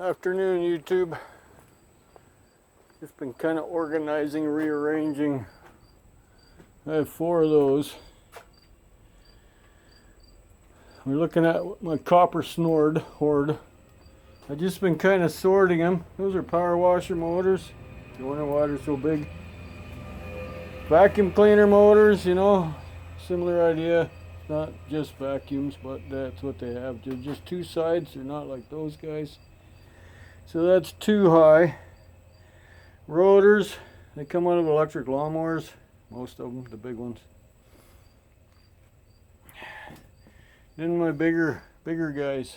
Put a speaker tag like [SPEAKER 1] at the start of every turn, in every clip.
[SPEAKER 1] Afternoon, YouTube. Just been kind of organizing, rearranging. I have 4 of those. We're looking at my copper snored horde. I've just been kind of sorting them. Those are power washer motors. You wonder why they're so big. Vacuum cleaner motors, you know, similar idea. Not just vacuums, but that's what they have. They're just 2 sides. They're not like those guys. So that's 2 high. Rotors, they come out of electric lawnmowers, most of them, the big ones. Then my bigger guys.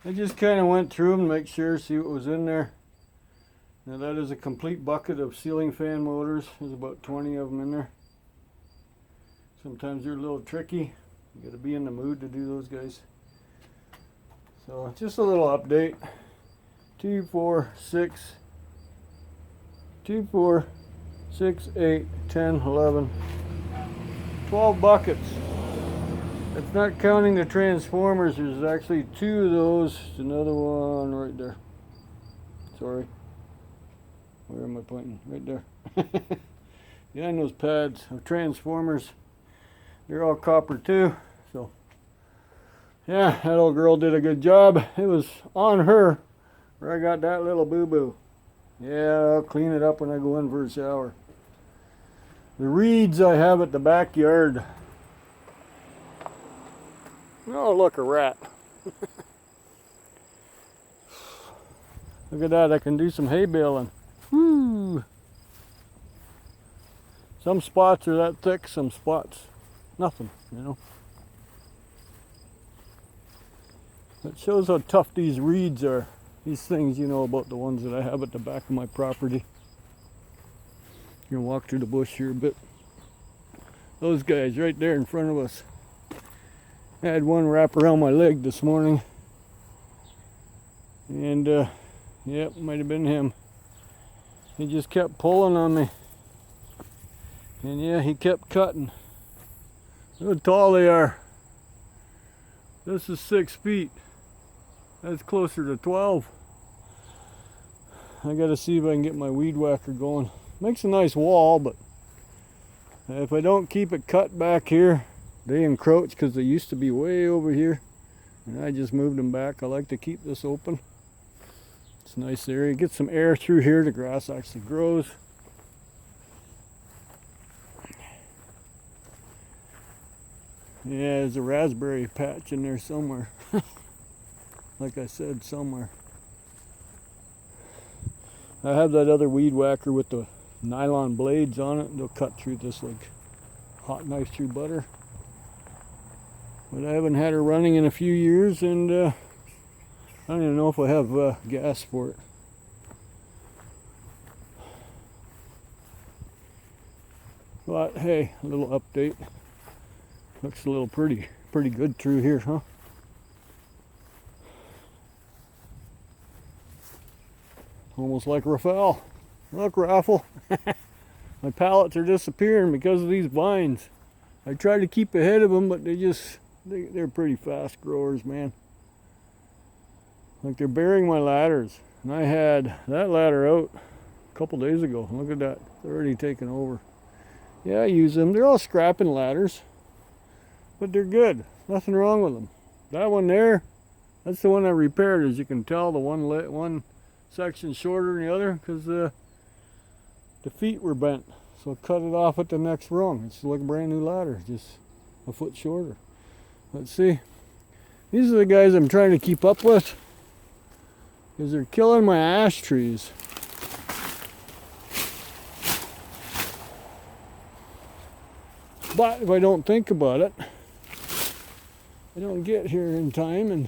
[SPEAKER 1] I just kind of went through them to make sure, see what was in there. Now that is a complete bucket of ceiling fan motors. There's about 20 of them in there. Sometimes they're a little tricky. You got to be in the mood to do those guys. So just a little update. 2, 4, 6, 2, 4, 6, 8, 10, 11, 12 buckets. That's not counting the transformers. There's actually 2 of those. There's another one right there. Sorry. Where am I pointing? Right there. Behind those pads of transformers. They're all copper too. So yeah, that old girl did a good job. It was on her where I got that little boo-boo. Yeah, I'll clean it up when I go in for a shower. The reeds I have at the backyard. Oh, look, a rat. Look at that, I can do some hay baling. Woo! Some spots are that thick, some spots nothing, you know. It shows how tough these reeds are. These things, you know, about the ones that I have at the back of my property. You can walk through the bush here a bit. Those guys right there in front of us. I had one wrap around my leg this morning. And, yep, might have been him. He just kept pulling on me. And yeah, he kept cutting. Look how tall they are. This is 6 feet. That's closer to 12. I gotta see if I can get my weed whacker going. Makes a nice wall, but if I don't keep it cut back here, they encroach because they used to be way over here. And I just moved them back. I like to keep this open. It's a nice area. Get some air through here. The grass actually grows. Yeah, there's a raspberry patch in there somewhere. Like I said, somewhere. I have that other weed whacker with the nylon blades on it. They'll cut through this like hot knife through butter. But I haven't had her running in a few years, and I don't even know if I have gas for it. But hey, a little update. Looks a little pretty good through here, huh? Almost like Raphael. Look, Raffle. My pallets are disappearing because of these vines. I try to keep ahead of them, but they're pretty fast growers, man. Like they're burying my ladders. And I had that ladder out a couple days ago. Look at that. It's already taken over. Yeah, I use them. They're all scrapping ladders. But they're good. Nothing wrong with them. That one there, that's the one I repaired. As you can tell, the one section shorter than the other because the feet were bent. So I cut it off at the next rung. It's like a brand new ladder, just a foot shorter. Let's see. These are the guys I'm trying to keep up with because they're killing my ash trees. But if I don't think about it, I don't get here in time, and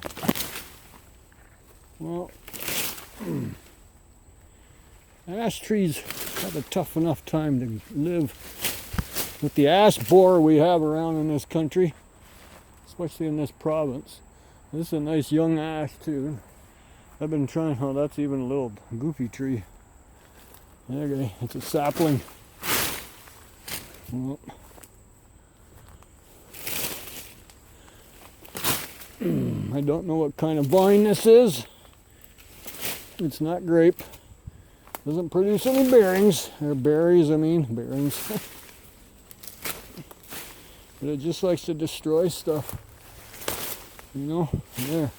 [SPEAKER 1] well, ash trees have a tough enough time to live with the ash borer we have around in this country, especially in this province. This is a nice young ash too. I've been trying. Oh, that's even a little goofy tree. Okay, it's a sapling. Well, I don't know what kind of vine this is. It's not grape. Doesn't produce any bearings, or berries, I mean, bearings. But it just likes to destroy stuff. You know, there.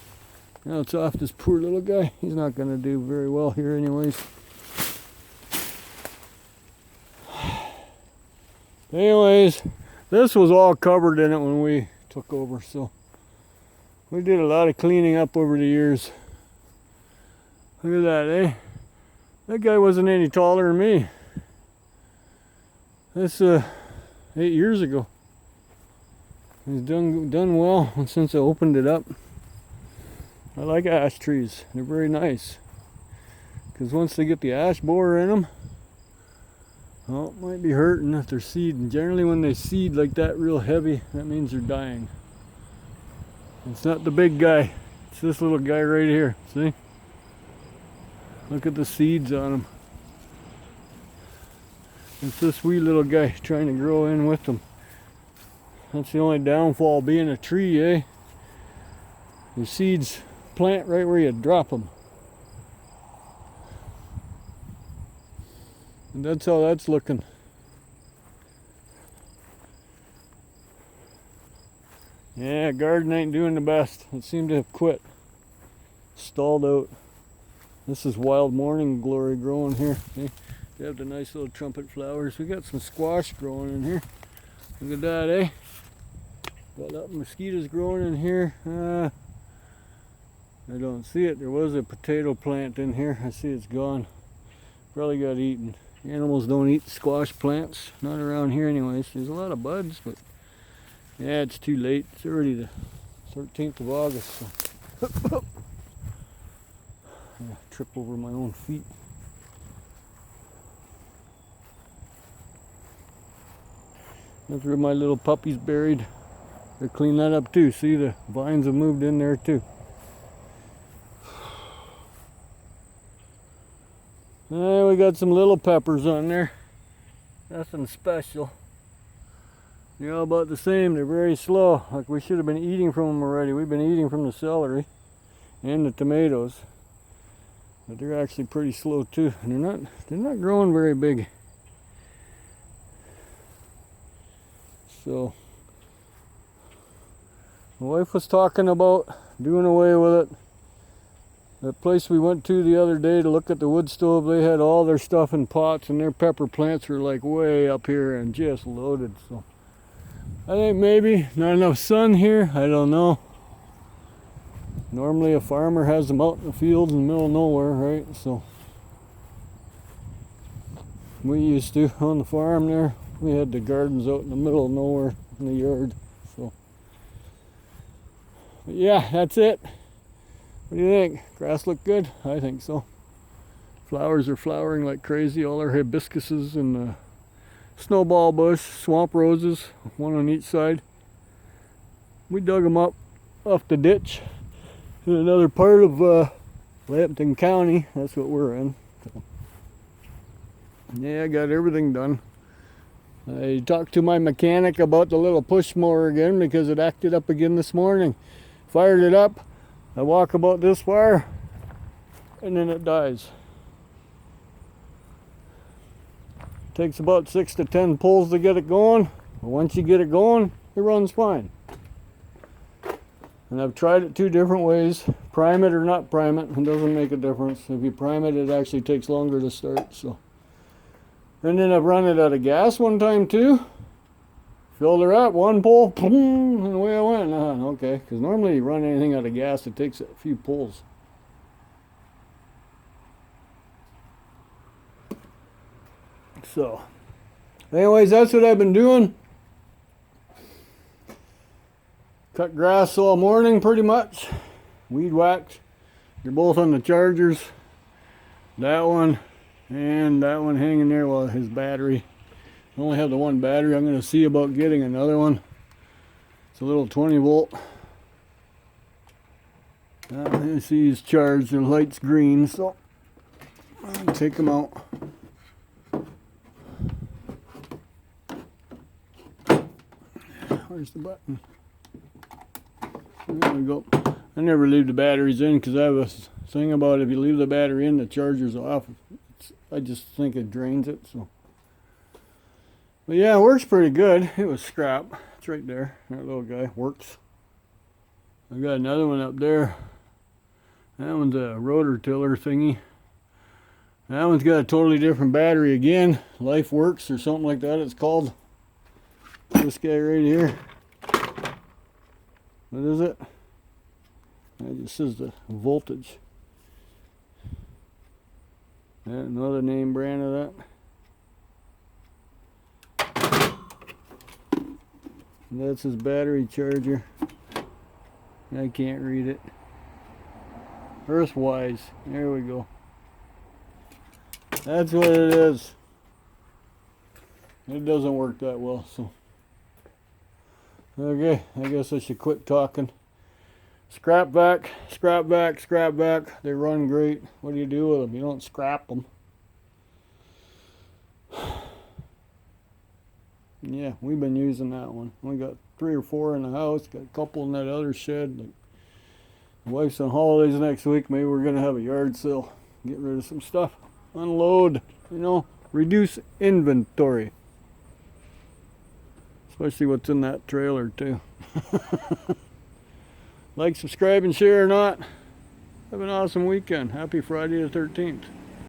[SPEAKER 1] Now it's off this poor little guy. He's not going to do very well here anyways. Anyways, this was all covered in it when we took over, so we did a lot of cleaning up over the years. Look at that, eh? That guy wasn't any taller than me. That's 8 years ago. He's done well since I opened it up. I like ash trees. They're very nice. Because once they get the ash borer in them, well, it might be hurting if they're seeding. Generally when they seed like that real heavy, that means they're dying. It's not the big guy. It's this little guy right here. See? Look at the seeds on them. It's this wee little guy trying to grow in with them. That's the only downfall being a tree, eh? Your seeds plant right where you drop them. And that's how that's looking. Yeah, garden ain't doing the best. It seemed to have quit. Stalled out. This is wild morning glory growing here. See? They have the nice little trumpet flowers. We got some squash growing in here. Look at that, eh? Got that mosquitoes growing in here. I don't see it. There was a potato plant in here. I see it's gone. Probably got eaten. Animals don't eat squash plants. Not around here anyways. There's a lot of buds, but yeah, it's too late. It's already the 13th of August. So. I trip over my own feet. That's where my little puppy's buried. They clean that up too. See, the vines have moved in there too. We got some little peppers on there. Nothing special. They're all about the same. They're very slow. Like we should have been eating from them already. We've been eating from the celery and the tomatoes. But they're actually pretty slow too. And they're not growing very big. So my wife was talking about doing away with it. That place we went to the other day to look at the wood stove, they had all their stuff in pots and their pepper plants were like way up here and just loaded. So I think maybe not enough sun here, I don't know. Normally a farmer has them out in the fields in the middle of nowhere, right? So we used to on the farm there. We had the gardens out in the middle of nowhere in the yard. So but yeah, that's it. What do you think? Grass look good? I think so. Flowers are flowering like crazy. All our hibiscuses and snowball bush, swamp roses, one on each side. We dug them up off the ditch in another part of Lambton County. That's what we're in. So, yeah, I got everything done. I talked to my mechanic about the little push mower again because it acted up again this morning. Fired it up. I walk about this far and then it dies. Takes about 6 to 10 pulls to get it going. But once you get it going, it runs fine. And I've tried it 2 different ways. Prime it or not prime it, it doesn't make a difference. If you prime it, it actually takes longer to start. So, and then I've run it out of gas one time too. Filled her up, 1 pull, boom, and away I went. Okay, because normally you run anything out of gas, it takes a few pulls. So, anyways, that's what I've been doing. Cut grass all morning pretty much. Weed whacked. They're both on the chargers. That one and that one hanging there while his battery. I only have the one battery. I'm going to see about getting another one. It's a little 20 volt. You see he's charged. The light's green, so I'll take them out. Where's the button? There we go. I never leave the batteries in because I have a thing about if you leave the battery in, the charger's off. I just think it drains it. So, but yeah, it works pretty good. It was scrap. It's right there. That little guy works. I got another one up there. That one's a rotor tiller thingy. That one's got a totally different battery again. Life Works or something like that it's called. This guy right here. What is it? It just says the voltage. Another name brand of that. That's his battery charger. I can't read it. Earthwise. There we go. That's what it is. It doesn't work that well, so. Okay, I guess I should quit talking. Scrap back, scrap back, scrap back. They run great. What do you do with them? You don't scrap them. Yeah, we've been using that one. We got 3 or 4 in the house. Got a couple in that other shed. Like, my wife's on holidays next week. Maybe we're gonna have a yard sale. Get rid of some stuff. Unload. You know, reduce inventory. Especially what's in that trailer too. Like, subscribe, and share or not. Have an awesome weekend. Happy Friday the 13th.